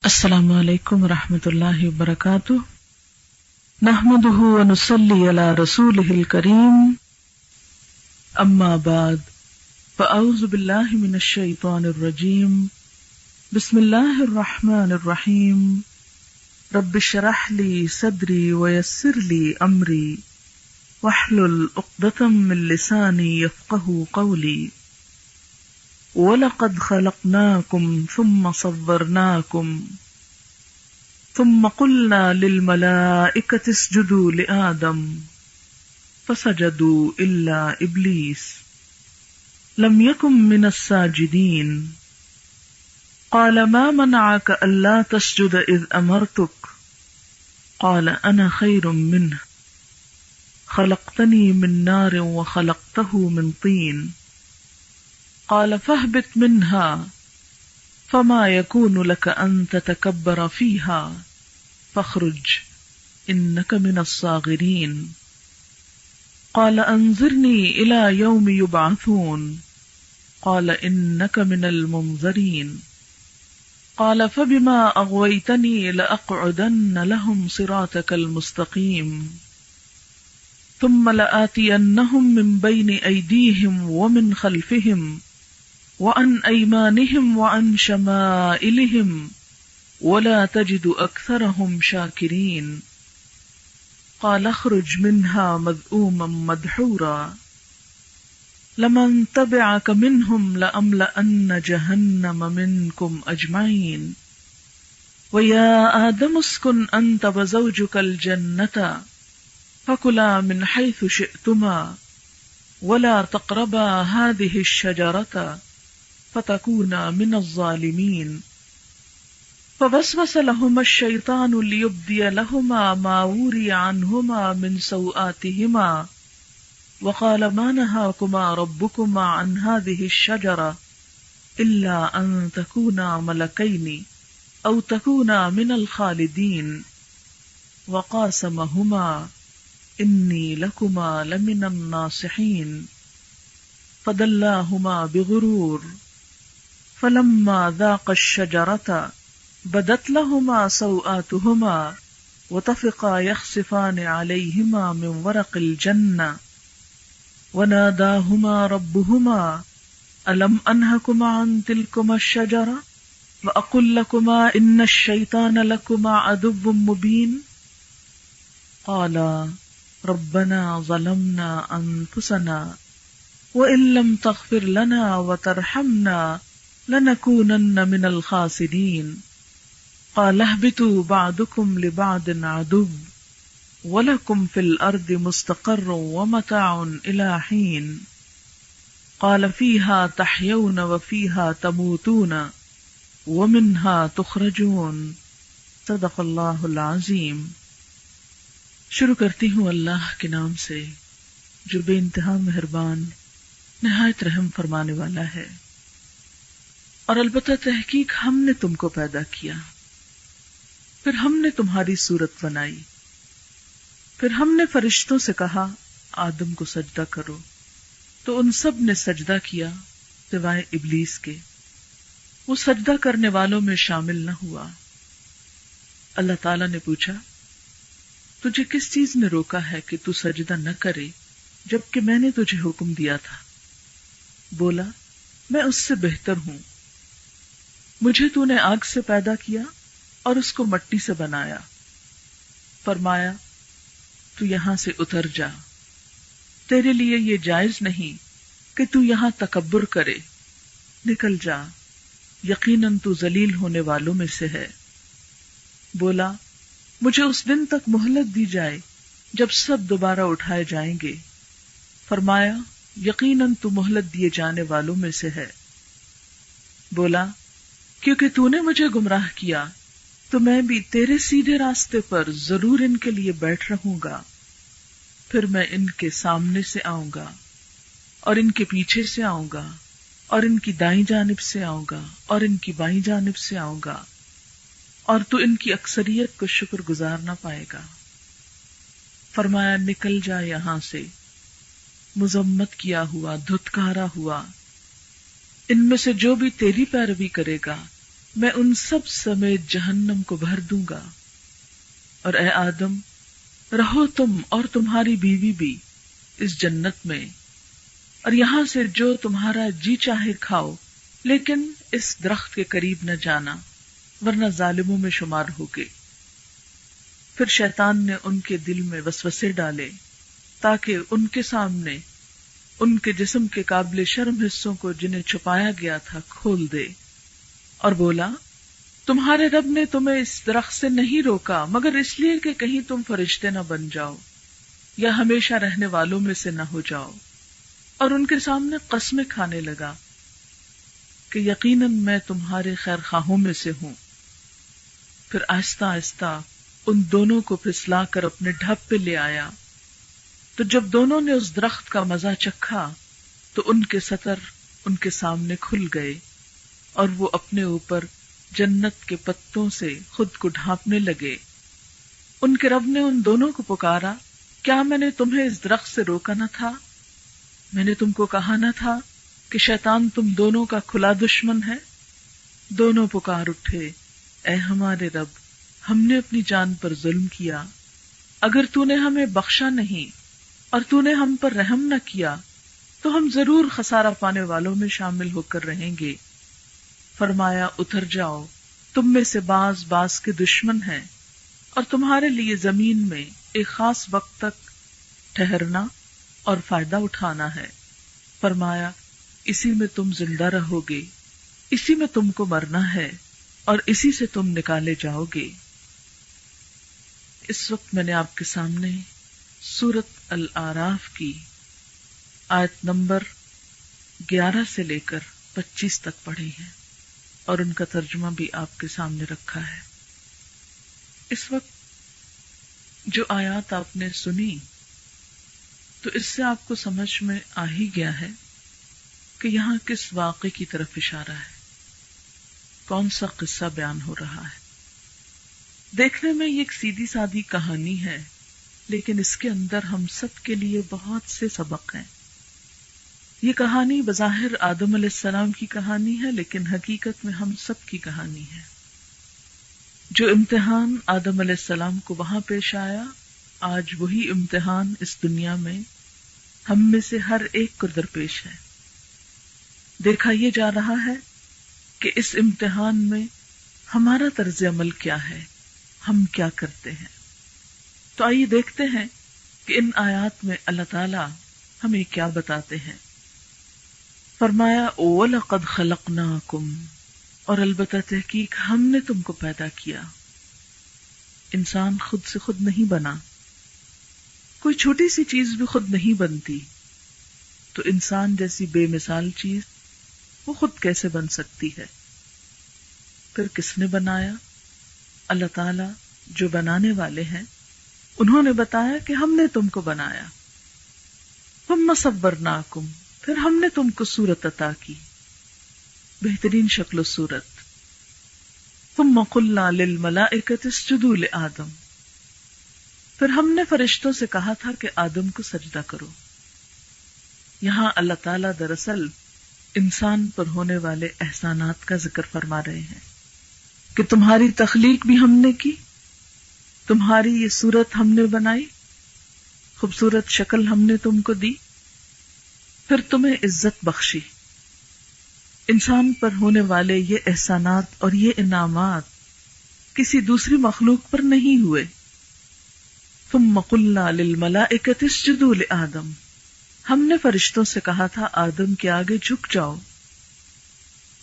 السلام علیکم ورحمۃ اللہ وبرکاتہ، نحمده ونصلی علی رسولہ الکریم، اما بعد فاعوذ باللہ من الشیطان الرجیم، بسم اللہ الرحمن الرحیم، رب اشرح لی صدری ویسر لی امری واحلل عقدۃ من لسانی یفقهوا قولی، وَلَقَدْ خَلَقْنَاكُمْ ثُمَّ صَوَّرْنَاكُمْ ثُمَّ قُلْنَا لِلْمَلَائِكَةِ اسْجُدُوا لِآدَمَ فَسَجَدُوا إِلَّا إِبْلِيسَ لَمْ يَكُنْ مِنَ السَّاجِدِينَ قَالَ مَا مَنَعَكَ أَلَّا تَسْجُدَ إِذْ أَمَرْتُكَ قَالَ أَنَا خَيْرٌ مِّنْهُ خَلَقْتَنِي مِنْ نَارٍ وَخَلَقْتَهُ مِنْ طِينٍ قال فاهبط منها فما يكون لك أن تتكبر فيها فاخرج إنك من الصاغرين قال أنظرني إلى يوم يبعثون قال إنك من المنظرين قال فبما أغويتني لأقعدن لهم صراطك المستقيم ثم لآتينهم من بين أيديهم ومن خلفهم وعن أيمانهم وعن شمائلهم ولا تجد أكثرهم شاكرين قال اخرج منها مذءوما مدحورا لمن تبعك منهم لأملأن جهنم منكم أجمعين ويا آدم اسكن أنت وزوجك الجنة فكلا من حيث شئتما ولا تقربا هذه الشجرة فتكونا من الظالمين فوسوس لهما الشيطان ليبدي لهما ما وري عنهما من سوآتهما وقال ما نهاكما ربكما عن هذه الشجرة إلا أن تكونا ملكين أو تكونا من الخالدين وقاسمهما إني لكما لمن الناصحين فدلاهما بغرور فلما ذاقا الشجرة بدت لهما سوآتهما وطفقا يخصفان عليهما من ورق الجنة وناداهما ربهما ألم أنهكما عن تلكما الشجرة وأقل لكما إن الشيطان لكما عدو مبين قالا ربنا ظلمنا أنفسنا وإن لم تغفر لنا وترحمنا لنكونن من الخاسرين قال اهبطوا بعضكم لبعض عدو ولكم في الأرض مستقر ومتاع إلى حين قال فيها تحيون وفيها تموتون ومنها تخرجون صدق اللہ العظیم۔ شروع کرتی ہوں اللہ کے نام سے جو بے انتہا مہربان نہایت رحم فرمانے والا ہے۔ اور البتہ تحقیق ہم نے تم کو پیدا کیا، پھر ہم نے تمہاری صورت بنائی، پھر ہم نے فرشتوں سے کہا آدم کو سجدہ کرو، تو ان سب نے سجدہ کیا سوائے ابلیس کے، وہ سجدہ کرنے والوں میں شامل نہ ہوا۔ اللہ تعالیٰ نے پوچھا تجھے کس چیز نے روکا ہے کہ تو سجدہ نہ کرے جبکہ میں نے تجھے حکم دیا تھا؟ بولا میں اس سے بہتر ہوں، مجھے تو نے آگ سے پیدا کیا اور اس کو مٹی سے بنایا، فرمایا تو یہاں سے اتر جا، تیرے لیے یہ جائز نہیں کہ تو یہاں تکبر کرے، نکل جا، یقیناً تو ذلیل ہونے والوں میں سے ہے۔ بولا مجھے اس دن تک مہلت دی جائے جب سب دوبارہ اٹھائے جائیں گے، فرمایا یقیناً تو مہلت دیے جانے والوں میں سے ہے۔ بولا کیونکہ تو نے مجھے گمراہ کیا تو میں بھی تیرے سیدھے راستے پر ضرور ان کے لیے بیٹھ رہوں گا، پھر میں ان کے سامنے سے آؤں گا اور ان کے پیچھے سے آؤں گا اور ان کی دائیں جانب سے آؤں گا اور ان کی بائیں جانب سے آؤں گا، اور تو ان کی اکثریت کو شکر گزار نہ پائے گا۔ فرمایا نکل جا یہاں سے، مذمت کیا ہوا، دھتکارا ہوا، ان میں سے جو بھی تیری پیروی کرے گا میں ان سب سمیت جہنم کو بھر دوں گا، اور اے آدم رہو تم اور تمہاری بیوی بھی اس جنت میں، اور یہاں سے جو تمہارا جی چاہے کھاؤ، لیکن اس درخت کے قریب نہ جانا ورنہ ظالموں میں شمار ہوگے۔ پھر شیطان نے ان کے دل میں وسوسے ڈالے تاکہ ان کے سامنے ان کے جسم کے قابل شرم حصوں کو جنہیں چھپایا گیا تھا کھول دے، اور بولا تمہارے رب نے تمہیں اس درخت سے نہیں روکا مگر اس لیے کہ کہیں تم فرشتے نہ بن جاؤ یا ہمیشہ رہنے والوں میں سے نہ ہو جاؤ، اور ان کے سامنے قسمیں کھانے لگا کہ یقیناً میں تمہارے خیر خواہوں میں سے ہوں۔ پھر آہستہ آہستہ ان دونوں کو پھسلا کر اپنے ڈھب پہ لے آیا، تو جب دونوں نے اس درخت کا مزہ چکھا تو ان کے سطر ان کے سامنے کھل گئے، اور وہ اپنے اوپر جنت کے پتوں سے خود کو ڈھانپنے لگے۔ ان کے رب نے ان دونوں کو پکارا، کیا میں نے تمہیں اس درخت سے روکا نہ تھا؟ میں نے تم کو کہا نہ تھا کہ شیطان تم دونوں کا کھلا دشمن ہے؟ دونوں پکار اٹھے، اے ہمارے رب، ہم نے اپنی جان پر ظلم کیا، اگر تو نے ہمیں بخشا نہیں اور تو نے ہم پر رحم نہ کیا تو ہم ضرور خسارہ پانے والوں میں شامل ہو کر رہیں گے۔ فرمایا اتر جاؤ، تم میں سے بعض بعض کے دشمن ہیں، اور تمہارے لیے زمین میں ایک خاص وقت تک ٹھہرنا اور فائدہ اٹھانا ہے۔ فرمایا اسی میں تم زندہ رہو گے، اسی میں تم کو مرنا ہے، اور اسی سے تم نکالے جاؤ گے۔ اس وقت میں نے آپ کے سامنے سورۃ الاعراف کی آیت نمبر 11 سے لے کر 25 تک پڑھی ہے، اور ان کا ترجمہ بھی آپ کے سامنے رکھا ہے۔ اس وقت جو آیات آپ نے سنی تو اس سے آپ کو سمجھ میں آ ہی گیا ہے کہ یہاں کس واقعے کی طرف اشارہ ہے، کون سا قصہ بیان ہو رہا ہے۔ دیکھنے میں یہ ایک سیدھی سادی کہانی ہے، لیکن اس کے اندر ہم سب کے لیے بہت سے سبق ہیں۔ یہ کہانی بظاہر آدم علیہ السلام کی کہانی ہے، لیکن حقیقت میں ہم سب کی کہانی ہے۔ جو امتحان آدم علیہ السلام کو وہاں پیش آیا، آج وہی امتحان اس دنیا میں ہم میں سے ہر ایک کو درپیش ہے۔ دیکھا یہ جا رہا ہے کہ اس امتحان میں ہمارا طرز عمل کیا ہے، ہم کیا کرتے ہیں۔ تو آئیے دیکھتے ہیں کہ ان آیات میں اللہ تعالی ہمیں کیا بتاتے ہیں۔ فرمایا وَلَقَدْ خَلَقْنَاكُمْ، اور البتہ تحقیق ہم نے تم کو پیدا کیا۔ انسان خود سے خود نہیں بنا، کوئی چھوٹی سی چیز بھی خود نہیں بنتی، تو انسان جیسی بے مثال چیز وہ خود کیسے بن سکتی ہے؟ پھر کس نے بنایا؟ اللہ تعالی جو بنانے والے ہیں انہوں نے بتایا کہ ہم نے تم کو بنایا۔ ثم صورناکم، پھر ہم نے تم کو صورت عطا کی، بہترین شکل و صورت۔ ثم قلنا للملائکۃ اسجدوا لآدم، پھر ہم نے فرشتوں سے کہا تھا کہ آدم کو سجدہ کرو۔ یہاں اللہ تعالیٰ دراصل انسان پر ہونے والے احسانات کا ذکر فرما رہے ہیں کہ تمہاری تخلیق بھی ہم نے کی، تمہاری یہ صورت ہم نے بنائی، خوبصورت شکل ہم نے تم کو دی، پھر تمہیں عزت بخشی۔ انسان پر ہونے والے یہ احسانات اور یہ انعامات کسی دوسری مخلوق پر نہیں ہوئے۔ ثم قلنا للملائکۃ اسجدوا لآدم، ہم نے فرشتوں سے کہا تھا آدم کے آگے جھک جاؤ۔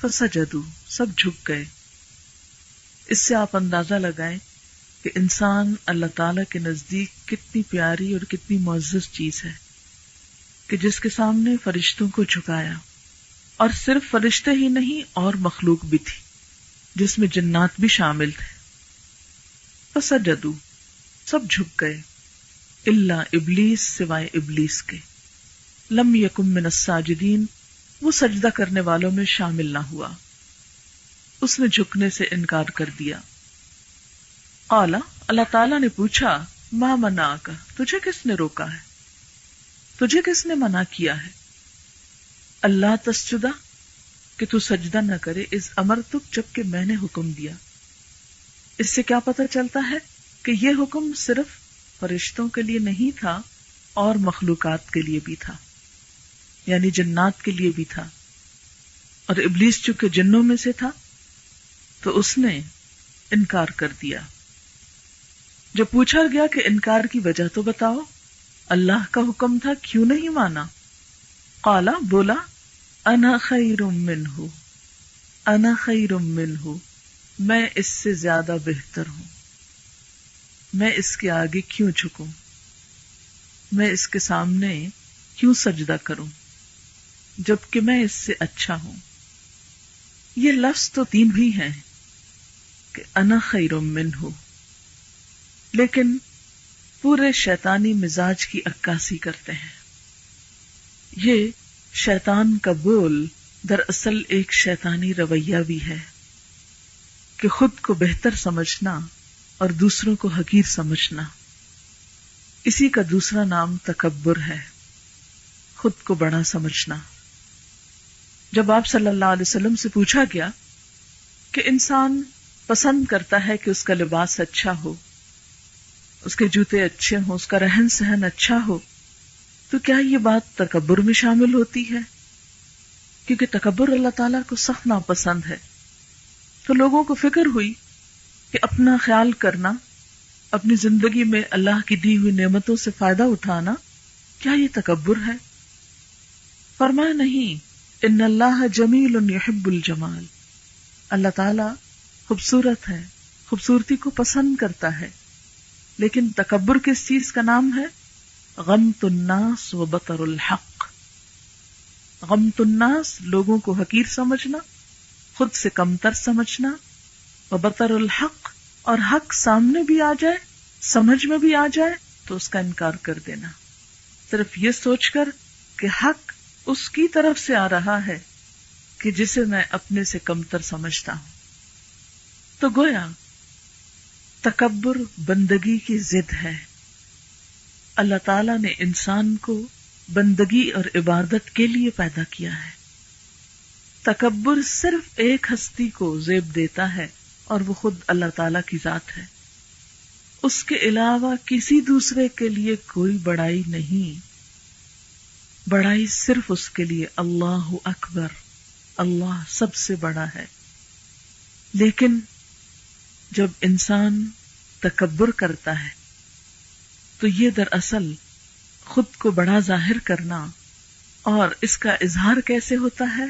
فسجدوا، سب جھک گئے۔ اس سے آپ اندازہ لگائیں کہ انسان اللہ تعالی کے نزدیک کتنی پیاری اور کتنی معزز چیز ہے کہ جس کے سامنے فرشتوں کو جھکایا، اور صرف فرشتے ہی نہیں اور مخلوق بھی تھی جس میں جنات بھی شامل تھے۔ فسجدوا، سب جھک گئے، الا ابلیس، سوائے ابلیس کے، لم یکن من الساجدین، وہ سجدہ کرنے والوں میں شامل نہ ہوا، اس نے جھکنے سے انکار کر دیا۔ قال، اللہ تعالیٰ نے پوچھا، ما منعک، تجھے کس نے روکا ہے، تجھے کس نے منع کیا ہے، اللہ تسجدہ، کہ تو سجدہ نہ کرے، اذ امرتک جبکہ میں نے حکم دیا۔ اس سے کیا پتہ چلتا ہے کہ یہ حکم صرف فرشتوں کے لیے نہیں تھا اور مخلوقات کے لیے بھی تھا، یعنی جنات کے لیے بھی تھا، اور ابلیس چونکہ جنوں میں سے تھا تو اس نے انکار کر دیا۔ جب پوچھا گیا کہ انکار کی وجہ تو بتاؤ، اللہ کا حکم تھا کیوں نہیں مانا؟ قالا بولا انا خیر منہ، انا خیر منہ، میں اس سے زیادہ بہتر ہوں، میں اس کے آگے کیوں جھکوں، میں اس کے سامنے کیوں سجدہ کروں جبکہ میں اس سے اچھا ہوں۔ یہ لفظ تو تین بھی ہیں کہ انا خیر منہ، لیکن پورے شیطانی مزاج کی عکاسی کرتے ہیں۔ یہ شیطان کا بول دراصل ایک شیطانی رویہ بھی ہے کہ خود کو بہتر سمجھنا اور دوسروں کو حقیر سمجھنا۔ اسی کا دوسرا نام تکبر ہے، خود کو بڑا سمجھنا۔ جب آپ صلی اللہ علیہ وسلم سے پوچھا گیا کہ انسان پسند کرتا ہے کہ اس کا لباس اچھا ہو، اس کے جوتے اچھے ہوں، اس کا رہن سہن اچھا ہو، تو کیا یہ بات تکبر میں شامل ہوتی ہے؟ کیونکہ تکبر اللہ تعالیٰ کو سخت ناپسند ہے۔ تو لوگوں کو فکر ہوئی کہ اپنا خیال کرنا، اپنی زندگی میں اللہ کی دی ہوئی نعمتوں سے فائدہ اٹھانا، کیا یہ تکبر ہے؟ فرمایا نہیں، ان اللہ جمیل یحب الجمال، اللہ تعالیٰ خوبصورت ہے، خوبصورتی کو پسند کرتا ہے، لیکن تکبر کس چیز کا نام ہے؟ غمط الناس و بطر الحق۔ غمط الناس، لوگوں کو حقیر سمجھنا، خود سے کمتر سمجھنا، و بطر الحق، اور حق سامنے بھی آ جائے، سمجھ میں بھی آ جائے تو اس کا انکار کر دینا، صرف یہ سوچ کر کہ حق اس کی طرف سے آ رہا ہے کہ جسے میں اپنے سے کمتر سمجھتا ہوں۔ تو گویا تکبر بندگی کی ضد ہے۔ اللہ تعالیٰ نے انسان کو بندگی اور عبادت کے لیے پیدا کیا ہے۔ تکبر صرف ایک ہستی کو زیب دیتا ہے اور وہ خود اللہ تعالیٰ کی ذات ہے، اس کے علاوہ کسی دوسرے کے لیے کوئی بڑائی نہیں، بڑائی صرف اس کے لیے، اللہ اکبر، اللہ سب سے بڑا ہے۔ لیکن جب انسان تکبر کرتا ہے تو یہ دراصل خود کو بڑا ظاہر کرنا، اور اس کا اظہار کیسے ہوتا ہے؟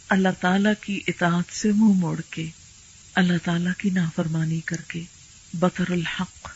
اللہ تعالیٰ کی اطاعت سے منہ موڑ کے، اللہ تعالیٰ کی نافرمانی کر کے، بطر الحق،